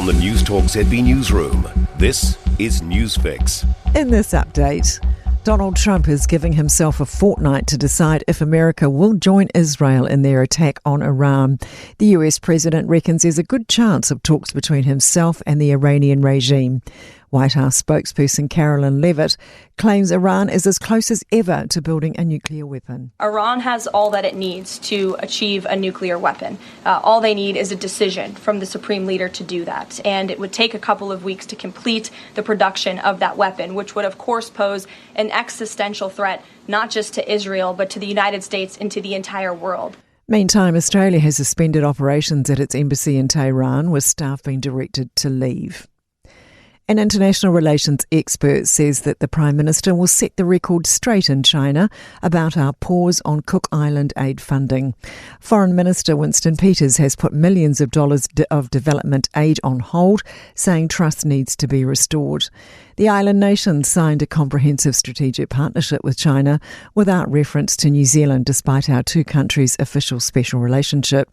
From the Newstalk ZB newsroom, this is Newsfix. In this update, Donald Trump is giving himself a fortnight to decide if America will join Israel in their attack on Iran. The US president reckons there's a good chance of talks between himself and the Iranian regime. White House spokesperson Carolyn Leavitt claims Iran is as close as ever to building a nuclear weapon. Iran has all that it needs to achieve a nuclear weapon. All they need is a decision from the supreme leader to do that. And it would take a couple of weeks to complete the production of that weapon, which would, of course, pose an existential threat, not just to Israel, but to the United States and to the entire world. Meantime, Australia has suspended operations at its embassy in Tehran, with staff being directed to leave. An international relations expert says that the Prime Minister will set the record straight in China about our pause on Cook Island aid funding. Foreign Minister Winston Peters has put millions of dollars of development aid on hold, saying trust needs to be restored. The island nation signed a comprehensive strategic partnership with China without reference to New Zealand, despite our two countries' official special relationship.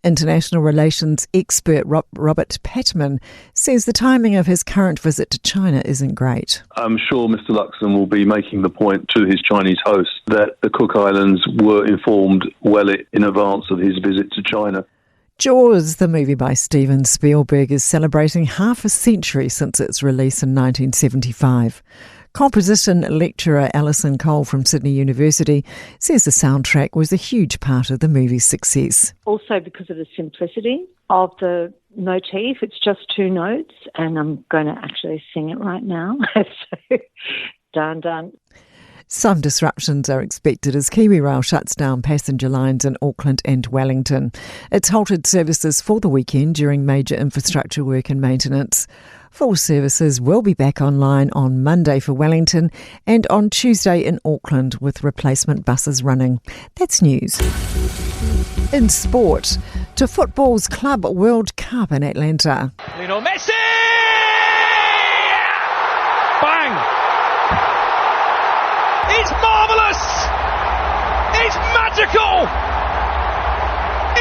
International relations expert Robert Patman says the timing of his current visit to China isn't great. I'm sure Mr. Luxon will be making the point to his Chinese host that the Cook Islands were informed well in advance of his visit to China. Jaws, the movie by Steven Spielberg, is celebrating half a century since its release in 1975. Composition lecturer Alison Cole from Sydney University says the soundtrack was a huge part of the movie's success. Also because of the simplicity of the motif. It's just two notes, and I'm going to actually sing it right now. So, dun. Some disruptions are expected as KiwiRail shuts down passenger lines in Auckland and Wellington. It's halted services for the weekend during major infrastructure work and maintenance. Full services will be back online on Monday for Wellington and on Tuesday in Auckland, with replacement buses running. That's news. In sport, to football's Club World Cup in Atlanta. Lionel Messi! Bang! It's marvellous! It's magical!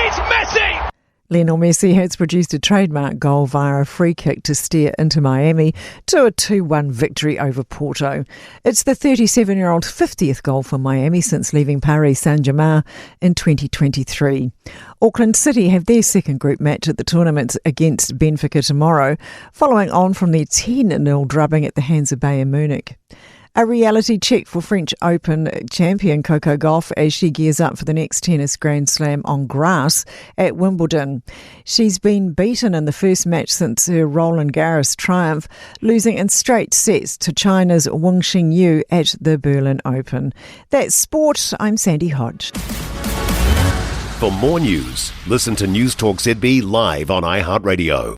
It's Messi! Lionel Messi has produced a trademark goal via a free kick to steer Inter Miami to a 2-1 victory over Porto. It's the 37-year-old's 50th goal for Miami since leaving Paris Saint-Germain in 2023. Auckland City have their second group match at the tournament against Benfica tomorrow, following on from their 10-0 drubbing at the hands of Bayern Munich. A reality check for French Open champion Coco Gauff as she gears up for the next tennis Grand Slam on grass at Wimbledon. She's been beaten in the first match since her Roland Garros triumph, losing in straight sets to China's Wang Xingyu at the Berlin Open. That's sport. I'm Sandy Hodge. For more news, listen to Newstalk ZB live on iHeartRadio.